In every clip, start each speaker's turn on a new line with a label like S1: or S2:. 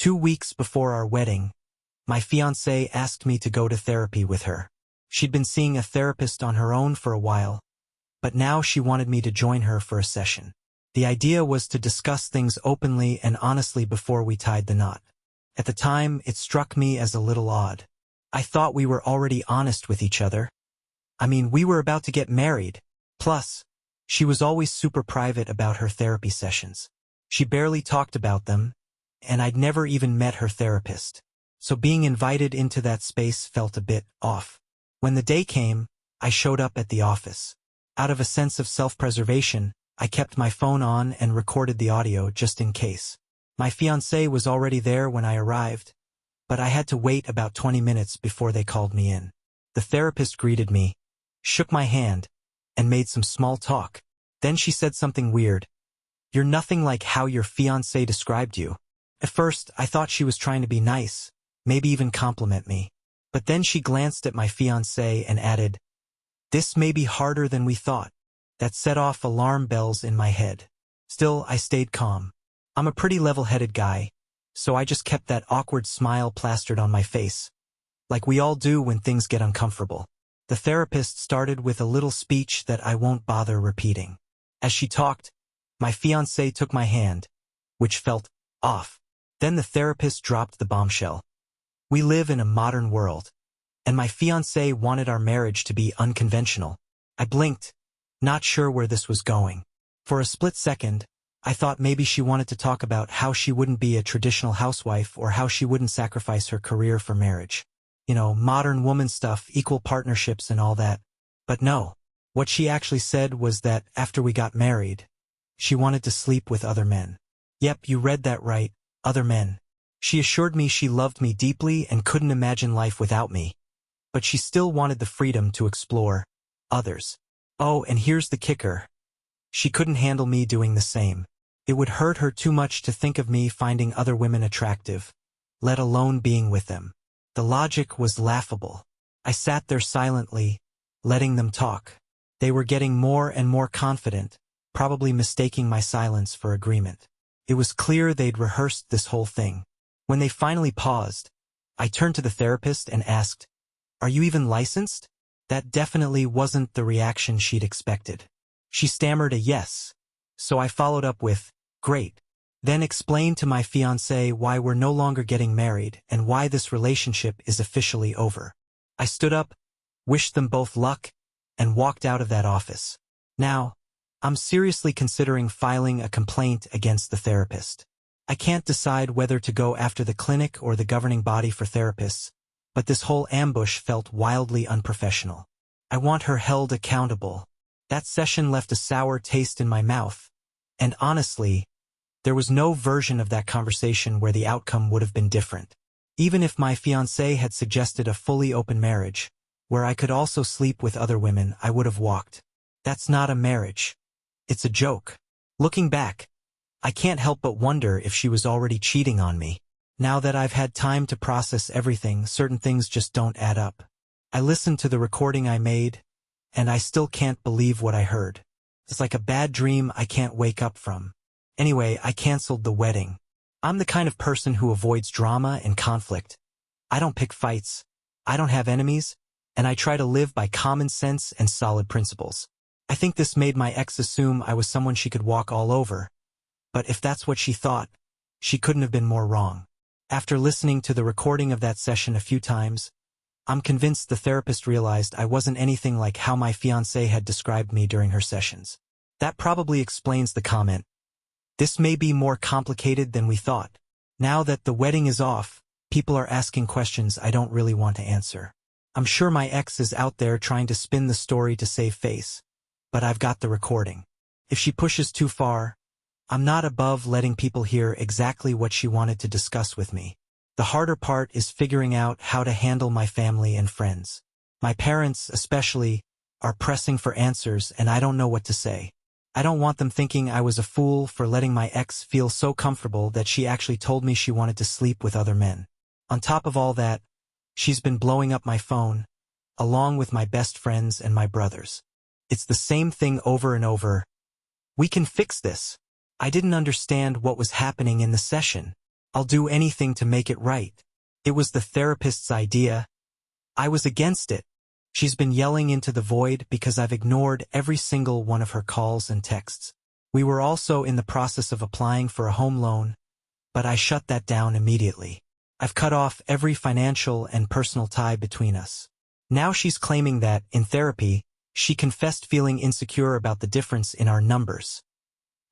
S1: 2 weeks before our wedding, my fiancée asked me to go to therapy with her. She'd been seeing a therapist on her own for a while, but now she wanted me to join her for a session. The idea was to discuss things openly and honestly before we tied the knot. At the time, it struck me as a little odd. I thought we were already honest with each other. I mean, we were about to get married. Plus, she was always super private about her therapy sessions. She barely talked about them, and I'd never even met her therapist. So being invited into that space felt a bit off. When the day came, I showed up at the office. Out of a sense of self-preservation, I kept my phone on and recorded the audio just in case. My fiancé was already there when I arrived, but I had to wait about 20 minutes before they called me in. The therapist greeted me, shook my hand, and made some small talk. Then she said something weird. "You're nothing like how your fiancé described you." At first, I thought she was trying to be nice, maybe even compliment me. But then she glanced at my fiancé and added, "This may be harder than we thought." That set off alarm bells in my head. Still, I stayed calm. I'm a pretty level-headed guy, so I just kept that awkward smile plastered on my face, like we all do when things get uncomfortable. The therapist started with a little speech that I won't bother repeating. As she talked, my fiancé took my hand, which felt off. Then the therapist dropped the bombshell. We live in a modern world, and my fiancé wanted our marriage to be unconventional. I blinked, not sure where this was going. For a split second, I thought maybe she wanted to talk about how she wouldn't be a traditional housewife or how she wouldn't sacrifice her career for marriage. You know, modern woman stuff, equal partnerships and all that. But no, what she actually said was that after we got married, she wanted to sleep with other men. Yep, you read that right, other men. She assured me she loved me deeply and couldn't imagine life without me. But she still wanted the freedom to explore others. Oh, and here's the kicker. She couldn't handle me doing the same. It would hurt her too much to think of me finding other women attractive, let alone being with them. The logic was laughable. I sat there silently, letting them talk. They were getting more and more confident, probably mistaking my silence for agreement. It was clear they'd rehearsed this whole thing. When they finally paused, I turned to the therapist and asked, "Are you even licensed?" That definitely wasn't the reaction she'd expected. She stammered a yes, so I followed up with, "Great." Then explained to my fiancé why we're no longer getting married and why this relationship is officially over. I stood up, wished them both luck, and walked out of that office. Now, I'm seriously considering filing a complaint against the therapist. I can't decide whether to go after the clinic or the governing body for therapists, but this whole ambush felt wildly unprofessional. I want her held accountable. That session left a sour taste in my mouth, and honestly, there was no version of that conversation where the outcome would have been different. Even if my fiancé had suggested a fully open marriage, where I could also sleep with other women, I would have walked. That's not a marriage. It's a joke. Looking back, I can't help but wonder if she was already cheating on me. Now that I've had time to process everything, certain things just don't add up. I listened to the recording I made, and I still can't believe what I heard. It's like a bad dream I can't wake up from. Anyway, I canceled the wedding. I'm the kind of person who avoids drama and conflict. I don't pick fights. I don't have enemies, and I try to live by common sense and solid principles. I think this made my ex assume I was someone she could walk all over. But if that's what she thought, she couldn't have been more wrong. After listening to the recording of that session a few times, I'm convinced the therapist realized I wasn't anything like how my fiancé had described me during her sessions. That probably explains the comment. This may be more complicated than we thought. Now that the wedding is off, people are asking questions I don't really want to answer. I'm sure my ex is out there trying to spin the story to save face, but I've got the recording. If she pushes too far, I'm not above letting people hear exactly what she wanted to discuss with me. The harder part is figuring out how to handle my family and friends. My parents, especially, are pressing for answers and I don't know what to say. I don't want them thinking I was a fool for letting my ex feel so comfortable that she actually told me she wanted to sleep with other men. On top of all that, she's been blowing up my phone, along with my best friends and my brothers. It's the same thing over and over. We can fix this. I didn't understand what was happening in the session. I'll do anything to make it right. It was the therapist's idea. I was against it. She's been yelling into the void because I've ignored every single one of her calls and texts. We were also in the process of applying for a home loan, but I shut that down immediately. I've cut off every financial and personal tie between us. Now she's claiming that, in therapy, she confessed feeling insecure about the difference in our numbers.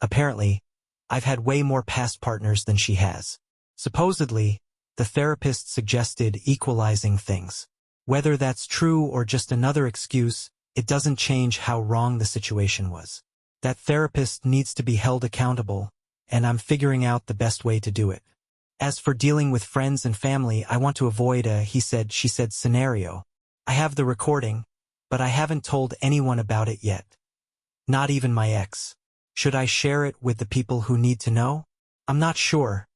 S1: Apparently, I've had way more past partners than she has. Supposedly, the therapist suggested equalizing things. Whether that's true or just another excuse, it doesn't change how wrong the situation was. That therapist needs to be held accountable, and I'm figuring out the best way to do it. As for dealing with friends and family, I want to avoid a he said, she said scenario. I have the recording, but I haven't told anyone about it yet. Not even my ex. Should I share it with the people who need to know? I'm not sure,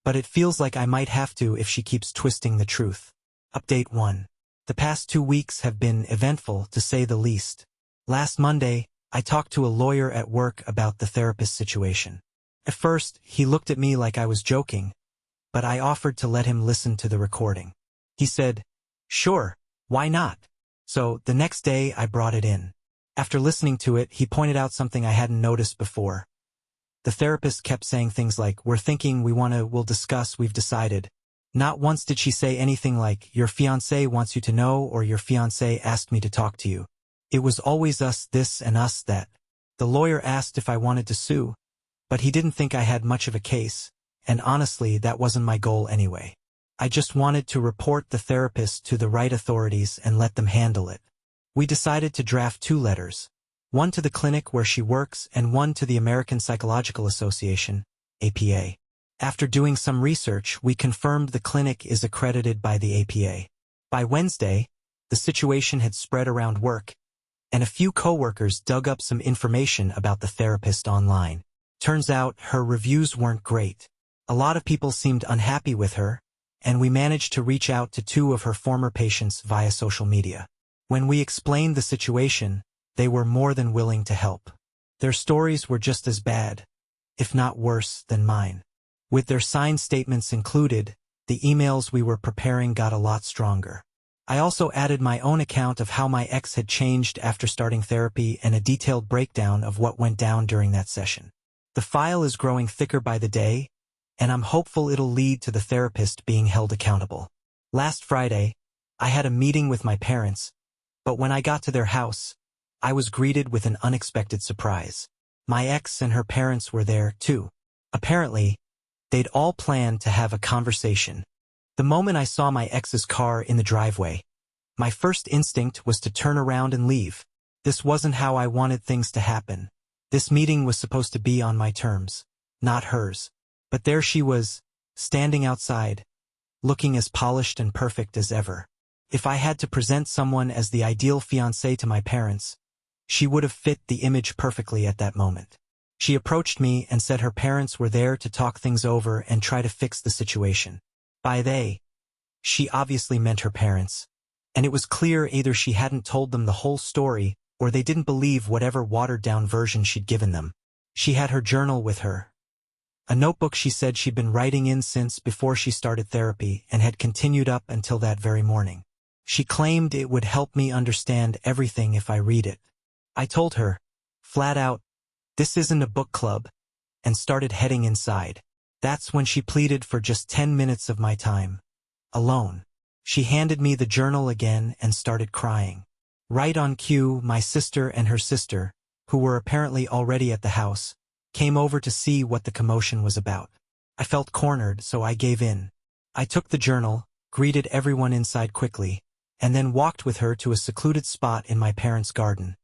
S1: but it feels like I might have to if she keeps twisting the truth. Update 1. The past 2 weeks have been eventful, to say the least. Last Monday, I talked to a lawyer at work about the therapist situation. At first, he looked at me like I was joking, but I offered to let him listen to the recording. He said, "Sure, why not?" So, the next day I brought it in. After listening to it, he pointed out something I hadn't noticed before. The therapist kept saying things like, "We're thinking, we'll discuss, we've decided." Not once did she say anything like, "Your fiancé wants you to know," or "Your fiancé asked me to talk to you." It was always us this and us that. The lawyer asked if I wanted to sue, but he didn't think I had much of a case, and honestly, that wasn't my goal anyway. I just wanted to report the therapist to the right authorities and let them handle it. We decided to draft 2 letters, one to the clinic where she works and one to the American Psychological Association, APA. After doing some research, we confirmed the clinic is accredited by the APA. By Wednesday, the situation had spread around work, and a few coworkers dug up some information about the therapist online. Turns out, her reviews weren't great. A lot of people seemed unhappy with her, and we managed to reach out to 2 of her former patients via social media. When we explained the situation, they were more than willing to help. Their stories were just as bad, if not worse, than mine. With their signed statements included, the emails we were preparing got a lot stronger. I also added my own account of how my ex had changed after starting therapy and a detailed breakdown of what went down during that session. The file is growing thicker by the day, and I'm hopeful it'll lead to the therapist being held accountable. Last Friday, I had a meeting with my parents, but when I got to their house, I was greeted with an unexpected surprise. My ex and her parents were there, too. Apparently, they'd all planned to have a conversation. The moment I saw my ex's car in the driveway, my first instinct was to turn around and leave. This wasn't how I wanted things to happen. This meeting was supposed to be on my terms, not hers. But there she was, standing outside, looking as polished and perfect as ever. If I had to present someone as the ideal fiancé to my parents, she would have fit the image perfectly at that moment. She approached me and said her parents were there to talk things over and try to fix the situation. By they, she obviously meant her parents, and it was clear either she hadn't told them the whole story or they didn't believe whatever watered-down version she'd given them. She had her journal with her, a notebook she said she'd been writing in since before she started therapy and had continued up until that very morning. She claimed it would help me understand everything if I read it. I told her, flat out, this isn't a book club, and started heading inside. That's when she pleaded for just 10 minutes of my time. Alone. She handed me the journal again and started crying. Right on cue, my sister and her sister, who were apparently already at the house, came over to see what the commotion was about. I felt cornered, so I gave in. I took the journal, greeted everyone inside quickly, and then walked with her to a secluded spot in my parents' garden,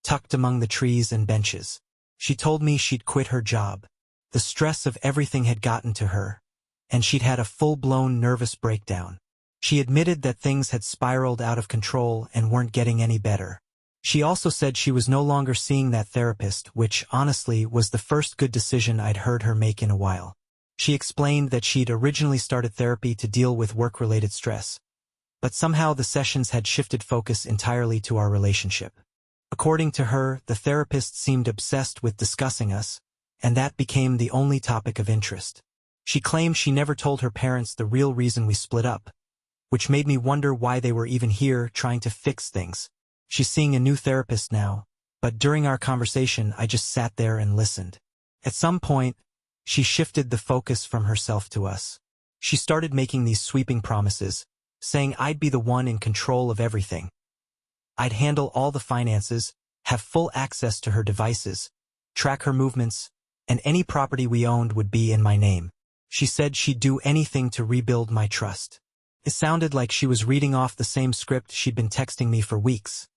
S1: tucked among the trees and benches. She told me she'd quit her job. The stress of everything had gotten to her, and she'd had a full-blown nervous breakdown. She admitted that things had spiraled out of control and weren't getting any better. She also said she was no longer seeing that therapist, which, honestly, was the first good decision I'd heard her make in a while. She explained that she'd originally started therapy to deal with work-related stress, but somehow the sessions had shifted focus entirely to our relationship. According to her, the therapist seemed obsessed with discussing us, and that became the only topic of interest. She claimed she never told her parents the real reason we split up, which made me wonder why they were even here trying to fix things. She's seeing a new therapist now, but during our conversation I just sat there and listened. At some point, she shifted the focus from herself to us. She started making these sweeping promises, saying I'd be the one in control of everything. I'd handle all the finances, have full access to her devices, track her movements, and any property we owned would be in my name. She said she'd do anything to rebuild my trust. It sounded like she was reading off the same script she'd been texting me for weeks,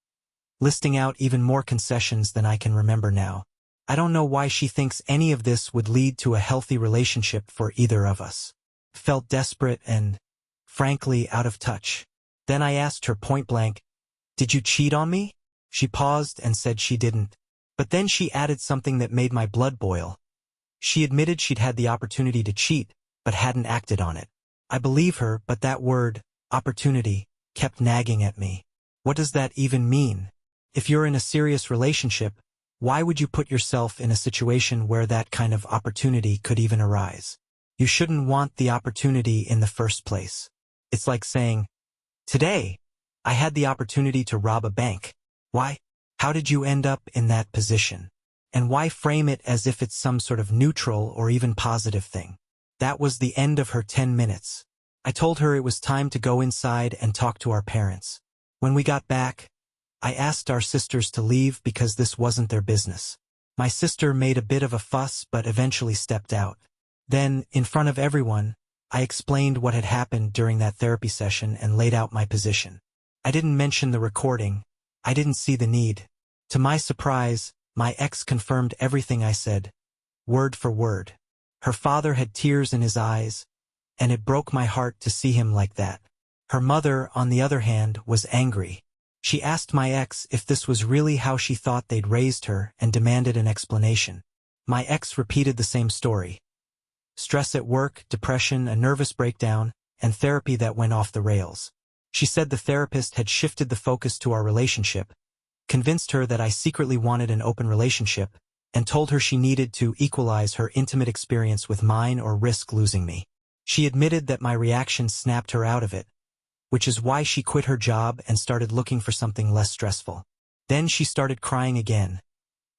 S1: listing out even more concessions than I can remember now. I don't know why she thinks any of this would lead to a healthy relationship for either of us. Felt desperate and, frankly, out of touch. Then I asked her point blank, "Did you cheat on me?" She paused and said she didn't. But then she added something that made my blood boil. She admitted she'd had the opportunity to cheat, but hadn't acted on it. I believe her, but that word, opportunity, kept nagging at me. What does that even mean? If you're in a serious relationship, why would you put yourself in a situation where that kind of opportunity could even arise? You shouldn't want the opportunity in the first place. It's like saying, "Today, I had the opportunity to rob a bank. Why? How did you end up in that position?" And why frame it as if it's some sort of neutral or even positive thing? That was the end of her 10 minutes. I told her it was time to go inside and talk to our parents. When we got back, I asked our sisters to leave because this wasn't their business. My sister made a bit of a fuss but eventually stepped out. Then, in front of everyone, I explained what had happened during that therapy session and laid out my position. I didn't mention the recording. I didn't see the need. To my surprise, my ex confirmed everything I said, word for word. Her father had tears in his eyes, and it broke my heart to see him like that. Her mother, on the other hand, was angry. She asked my ex if this was really how she thought they'd raised her and demanded an explanation. My ex repeated the same story. Stress at work, depression, a nervous breakdown, and therapy that went off the rails. She said the therapist had shifted the focus to our relationship, convinced her that I secretly wanted an open relationship, and told her she needed to equalize her intimate experience with mine or risk losing me. She admitted that my reaction snapped her out of it, which is why she quit her job and started looking for something less stressful. Then she started crying again,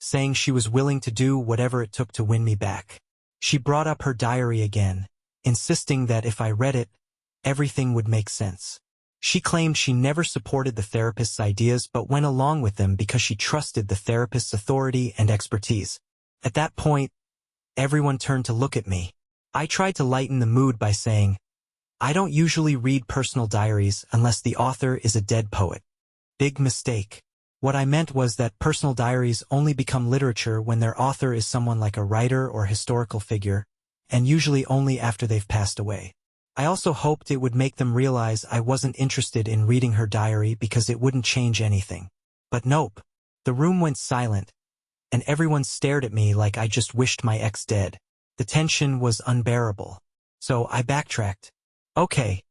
S1: saying she was willing to do whatever it took to win me back. She brought up her diary again, insisting that if I read it, everything would make sense. She claimed she never supported the therapist's ideas but went along with them because she trusted the therapist's authority and expertise. At that point, everyone turned to look at me. I tried to lighten the mood by saying, "I don't usually read personal diaries unless the author is a dead poet." Big mistake. What I meant was that personal diaries only become literature when their author is someone like a writer or historical figure, and usually only after they've passed away. I also hoped it would make them realize I wasn't interested in reading her diary because it wouldn't change anything. But nope. The room went silent, and everyone stared at me like I just wished my ex dead. The tension was unbearable. So I backtracked. Okay,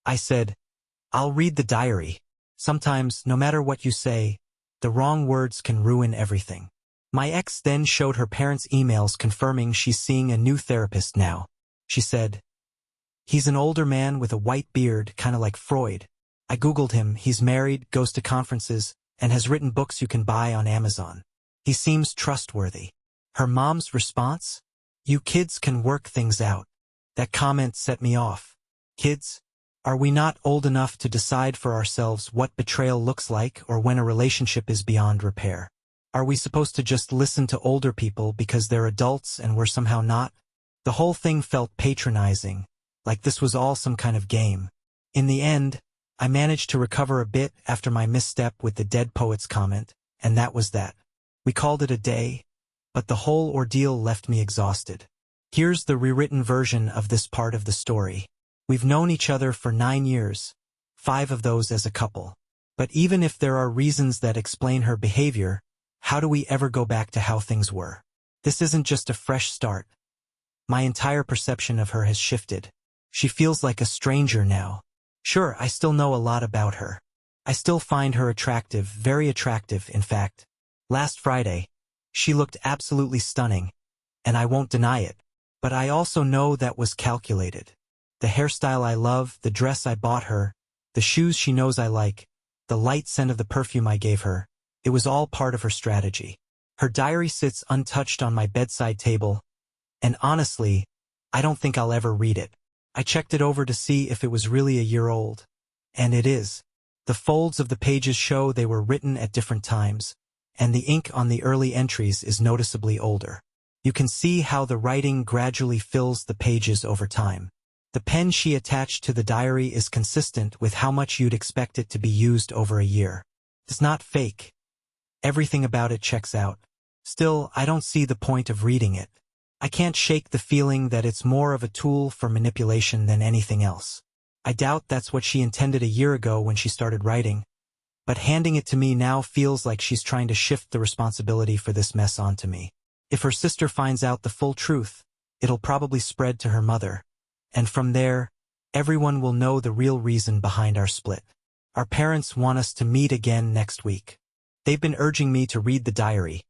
S1: I said, "I'll read the diary. Sometimes, no matter what you say, the wrong words can ruin everything." My ex then showed her parents' emails confirming she's seeing a new therapist now. She said, "He's an older man with a white beard, kind of like Freud. I googled him, he's married, goes to conferences, and has written books you can buy on Amazon. He seems trustworthy." Her mom's response? "You kids can work things out." That comment set me off. Kids? Are we not old enough to decide for ourselves what betrayal looks like or when a relationship is beyond repair? Are we supposed to just listen to older people because they're adults and we're somehow not? The whole thing felt patronizing, like this was all some kind of game. In the end, I managed to recover a bit after my misstep with the dead poet's comment, and that was that. We called it a day, but the whole ordeal left me exhausted. Here's the rewritten version of this part of the story. We've known each other for 9 years, 5 of those as a couple. But even if there are reasons that explain her behavior, how do we ever go back to how things were? This isn't just a fresh start. My entire perception of her has shifted. She feels like a stranger now. Sure, I still know a lot about her. I still find her attractive, very attractive, in fact. Last Friday, she looked absolutely stunning, and I won't deny it. But I also know that was calculated. The hairstyle I love, the dress I bought her, the shoes she knows I like, the light scent of the perfume I gave her, it was all part of her strategy. Her diary sits untouched on my bedside table, and honestly, I don't think I'll ever read it. I checked it over to see if it was really a year old. And it is. The folds of the pages show they were written at different times, and the ink on the early entries is noticeably older. You can see how the writing gradually fills the pages over time. The pen she attached to the diary is consistent with how much you'd expect it to be used over a year. It's not fake. Everything about it checks out. Still, I don't see the point of reading it. I can't shake the feeling that it's more of a tool for manipulation than anything else. I doubt that's what she intended a year ago when she started writing, but handing it to me now feels like she's trying to shift the responsibility for this mess onto me. If her sister finds out the full truth, it'll probably spread to her mother, and from there, everyone will know the real reason behind our split. Our parents want us to meet again next week. They've been urging me to read the diary,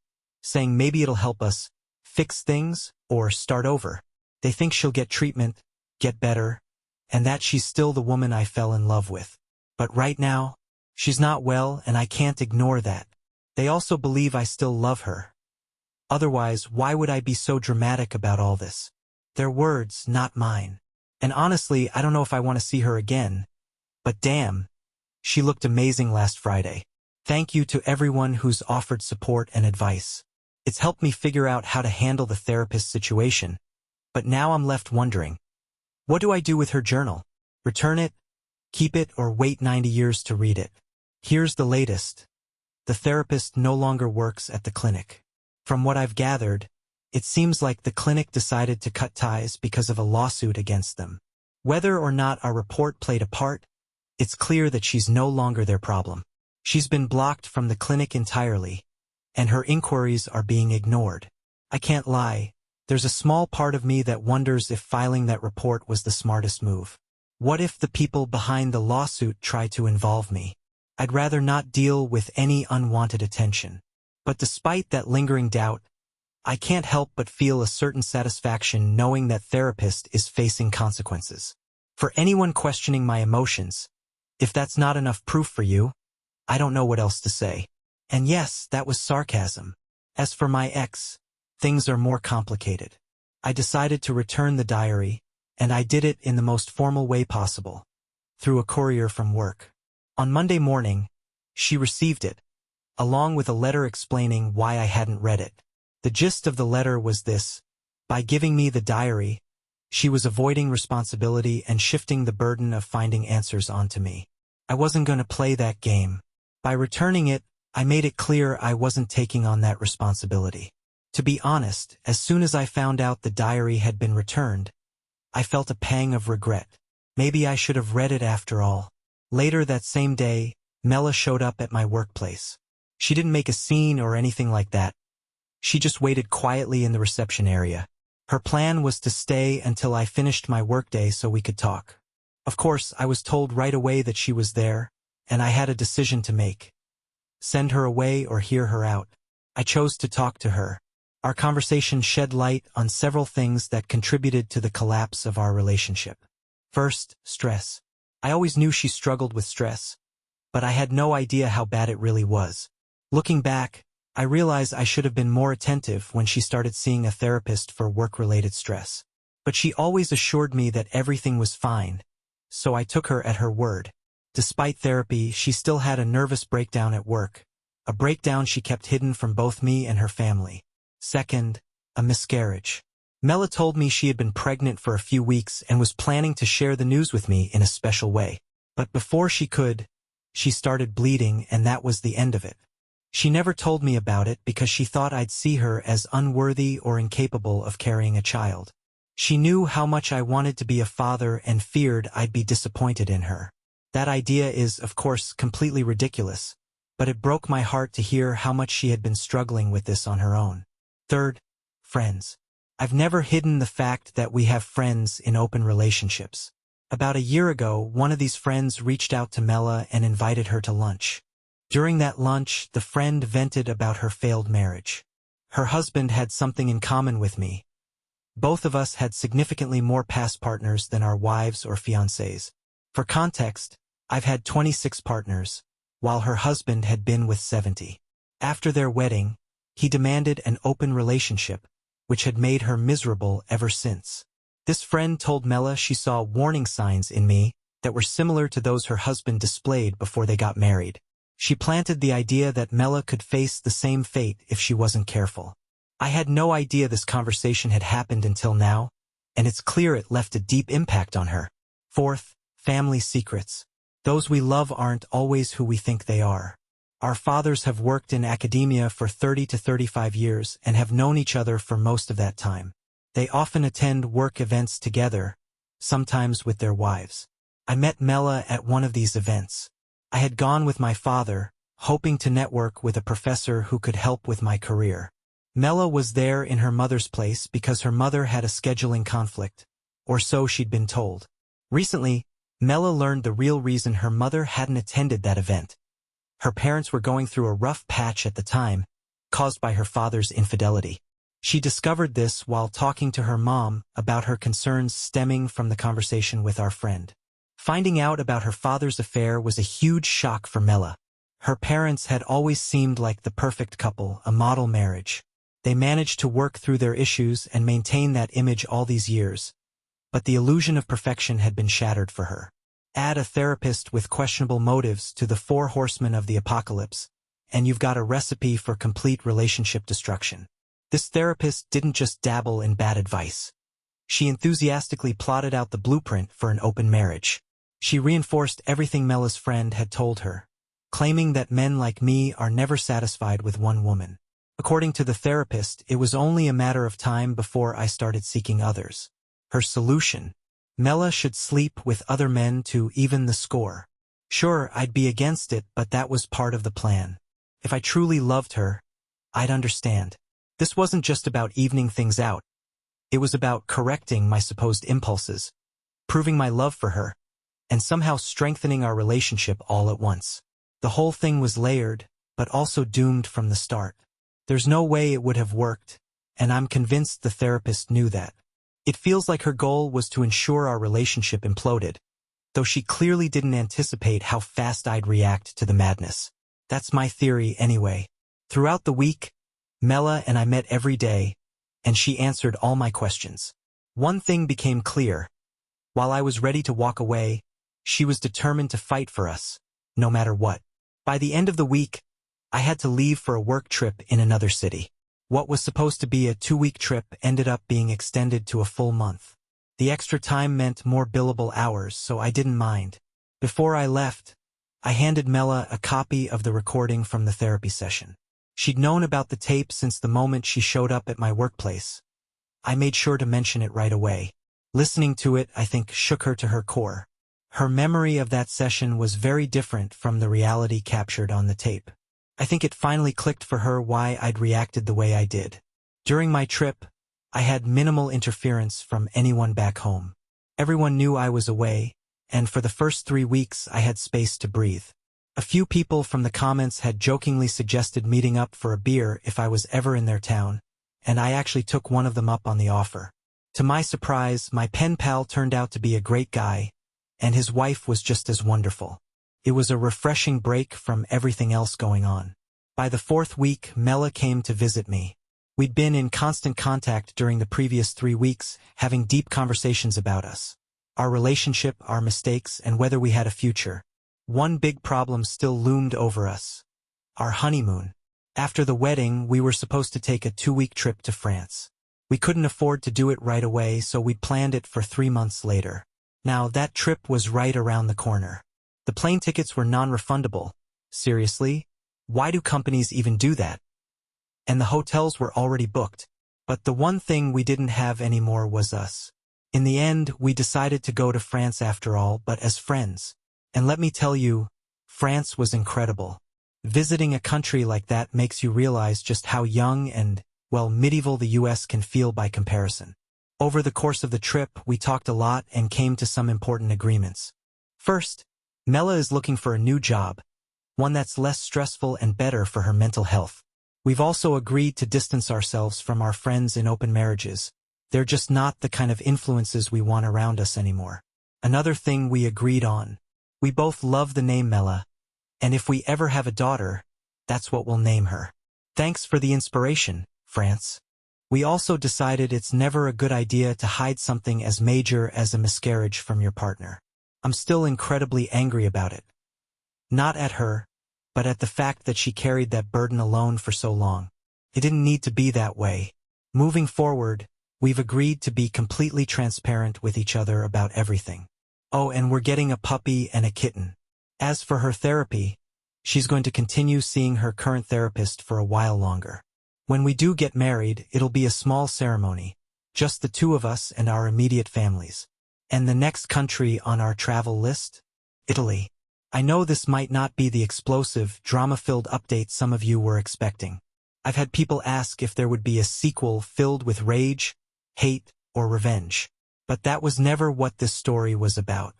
S1: saying maybe it'll help us fix things or start over. They think she'll get treatment, get better, and that she's still the woman I fell in love with. But right now, she's not well, and I can't ignore that. They also believe I still love her. Otherwise, why would I be so dramatic about all this? Their words, not mine. And honestly, I don't know if I want to see her again. But damn, she looked amazing last Friday. Thank you to everyone who's offered support and advice. It's helped me figure out how to handle the therapist situation. But now I'm left wondering, what do I do with her journal? Return it, keep it, or wait 90 years to read it? Here's the latest. The therapist no longer works at the clinic. From what I've gathered, it seems like the clinic decided to cut ties because of a lawsuit against them. Whether or not our report played a part, it's clear that she's no longer their problem. She's been blocked from the clinic entirely, and her inquiries are being ignored. I can't lie, there's a small part of me that wonders if filing that report was the smartest move. What if the people behind the lawsuit try to involve me? I'd rather not deal with any unwanted attention. But despite that lingering doubt, I can't help but feel a certain satisfaction knowing that therapist is facing consequences. For anyone questioning my emotions, if that's not enough proof for you, I don't know what else to say. And yes, that was sarcasm. As for my ex, things are more complicated. I decided to return the diary, and I did it in the most formal way possible, through a courier from work. On Monday morning, she received it, along with a letter explaining why I hadn't read it. The gist of the letter was this: by giving me the diary, she was avoiding responsibility and shifting the burden of finding answers onto me. I wasn't going to play that game. By returning it, I made it clear I wasn't taking on that responsibility. To be honest, as soon as I found out the diary had been returned, I felt a pang of regret. Maybe I should have read it after all. Later that same day, Mela showed up at my workplace. She didn't make a scene or anything like that. She just waited quietly in the reception area. Her plan was to stay until I finished my workday so we could talk. Of course, I was told right away that she was there, and I had a decision to make. Send her away or hear her out. I chose to talk to her. Our conversation shed light on several things that contributed to the collapse of our relationship. First, stress. I always knew she struggled with stress, but I had no idea how bad it really was. Looking back, I realize I should have been more attentive when she started seeing a therapist for work-related stress. But she always assured me that everything was fine, so I took her at her word. Despite therapy, she still had a nervous breakdown at work, a breakdown she kept hidden from both me and her family. Second, a miscarriage. Mela told me she had been pregnant for a few weeks and was planning to share the news with me in a special way. But before she could, she started bleeding, and that was the end of it. She never told me about it because she thought I'd see her as unworthy or incapable of carrying a child. She knew how much I wanted to be a father and feared I'd be disappointed in her. That idea is, of course, completely ridiculous, but it broke my heart to hear how much she had been struggling with this on her own. Third, friends. I've never hidden the fact that we have friends in open relationships. About a year ago, one of these friends reached out to Mela and invited her to lunch. During that lunch, the friend vented about her failed marriage. Her husband had something in common with me, Both of us had significantly more past partners than our wives or fiancés. For context, I've had 26 partners, while her husband had been with 70. After their wedding, he demanded an open relationship, which had made her miserable ever since. This friend told Mela she saw warning signs in me that were similar to those her husband displayed before they got married. She planted the idea that Mela could face the same fate if she wasn't careful. I had no idea this conversation had happened until now, and it's clear it left a deep impact on her. Fourth, family secrets. Those we love aren't always who we think they are. Our fathers have worked in academia for 30 to 35 years and have known each other for most of that time. They often attend work events together, sometimes with their wives. I met Mela at one of these events. I had gone with my father, hoping to network with a professor who could help with my career. Mela was there in her mother's place because her mother had a scheduling conflict, or so she'd been told. Recently, Mela learned the real reason her mother hadn't attended that event. Her parents were going through a rough patch at the time, caused by her father's infidelity. She discovered this while talking to her mom about her concerns stemming from the conversation with our friend. Finding out about her father's affair was a huge shock for Mela. Her parents had always seemed like the perfect couple, a model marriage. They managed to work through their issues and maintain that image all these years, but the illusion of perfection had been shattered for her. Add a therapist with questionable motives to the 4 horsemen of the apocalypse, and you've got a recipe for complete relationship destruction. This therapist didn't just dabble in bad advice. She enthusiastically plotted out the blueprint for an open marriage. She reinforced everything Mela's friend had told her, claiming that men like me are never satisfied with one woman. According to the therapist, it was only a matter of time before I started seeking others. Her solution: Mela should sleep with other men to even the score. Sure, I'd be against it, but that was part of the plan. If I truly loved her, I'd understand. This wasn't just about evening things out. It was about correcting my supposed impulses, proving my love for her, and somehow strengthening our relationship all at once. The whole thing was layered, but also doomed from the start. There's no way it would have worked, and I'm convinced the therapist knew that. It feels like her goal was to ensure our relationship imploded, though she clearly didn't anticipate how fast I'd react to the madness. That's my theory anyway. Throughout the week, Mela and I met every day, and she answered all my questions. One thing became clear. While I was ready to walk away, she was determined to fight for us, no matter what. By the end of the week, I had to leave for a work trip in another city. What was supposed to be a 2-week trip ended up being extended to a full month. The extra time meant more billable hours, so I didn't mind. Before I left, I handed Mela a copy of the recording from the therapy session. She'd known about the tape since the moment she showed up at my workplace. I made sure to mention it right away. Listening to it, I think, shook her to her core. Her memory of that session was very different from the reality captured on the tape. I think it finally clicked for her why I'd reacted the way I did. During my trip, I had minimal interference from anyone back home. Everyone knew I was away, and for the first 3 weeks I had space to breathe. A few people from the comments had jokingly suggested meeting up for a beer if I was ever in their town, and I actually took one of them up on the offer. To my surprise, my pen pal turned out to be a great guy, and his wife was just as wonderful. It was a refreshing break from everything else going on. By the 4th week, Mela came to visit me. We'd been in constant contact during the previous 3 weeks, having deep conversations about us, our relationship, our mistakes, and whether we had a future. One big problem still loomed over us: our honeymoon. After the wedding, we were supposed to take a 2-week trip to France. We couldn't afford to do it right away, so we planned it for 3 months later. Now, that trip was right around the corner. The plane tickets were non-refundable. Seriously? Why do companies even do that? And the hotels were already booked. But the one thing we didn't have anymore was us. In the end, we decided to go to France after all, but as friends. And let me tell you, France was incredible. Visiting a country like that makes you realize just how young and, well, medieval the US can feel by comparison. Over the course of the trip, we talked a lot and came to some important agreements. First, Mela is looking for a new job, one that's less stressful and better for her mental health. We've also agreed to distance ourselves from our friends in open marriages. They're just not the kind of influences we want around us anymore. Another thing we agreed on. We both love the name Mela, and if we ever have a daughter, that's what we'll name her. Thanks for the inspiration, France. We also decided it's never a good idea to hide something as major as a miscarriage from your partner. I'm still incredibly angry about it. Not at her, but at the fact that she carried that burden alone for so long. It didn't need to be that way. Moving forward, we've agreed to be completely transparent with each other about everything. Oh, and we're getting a puppy and a kitten. As for her therapy, she's going to continue seeing her current therapist for a while longer. When we do get married, it'll be a small ceremony, just the two of us and our immediate families. And the next country on our travel list? Italy. I know this might not be the explosive, drama-filled update some of you were expecting. I've had people ask if there would be a sequel filled with rage, hate, or revenge. But that was never what this story was about.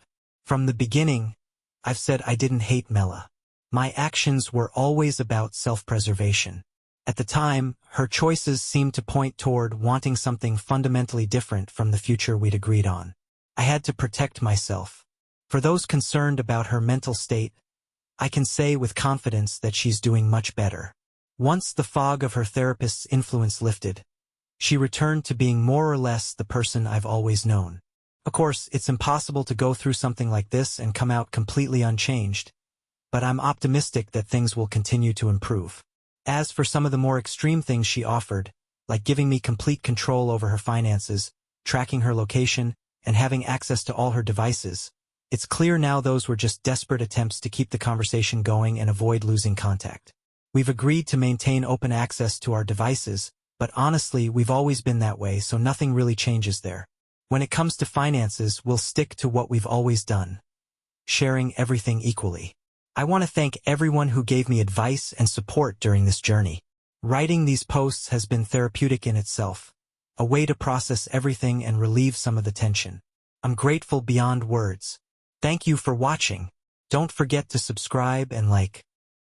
S1: From the beginning, I've said I didn't hate Mela. My actions were always about self-preservation. At the time, her choices seemed to point toward wanting something fundamentally different from the future we'd agreed on. I had to protect myself. For those concerned about her mental state, I can say with confidence that she's doing much better. Once the fog of her therapist's influence lifted, she returned to being more or less the person I've always known. Of course, it's impossible to go through something like this and come out completely unchanged, but I'm optimistic that things will continue to improve. As for some of the more extreme things she offered, like giving me complete control over her finances, tracking her location, and having access to all her devices, it's clear now those were just desperate attempts to keep the conversation going and avoid losing contact. We've agreed to maintain open access to our devices, but honestly, we've always been that way, so nothing really changes there. When it comes to finances, we'll stick to what we've always done, sharing everything equally. I want to thank everyone who gave me advice and support during this journey. Writing these posts has been therapeutic in itself, a way to process everything and relieve some of the tension. I'm grateful beyond words. Thank you for watching. Don't forget to subscribe and like.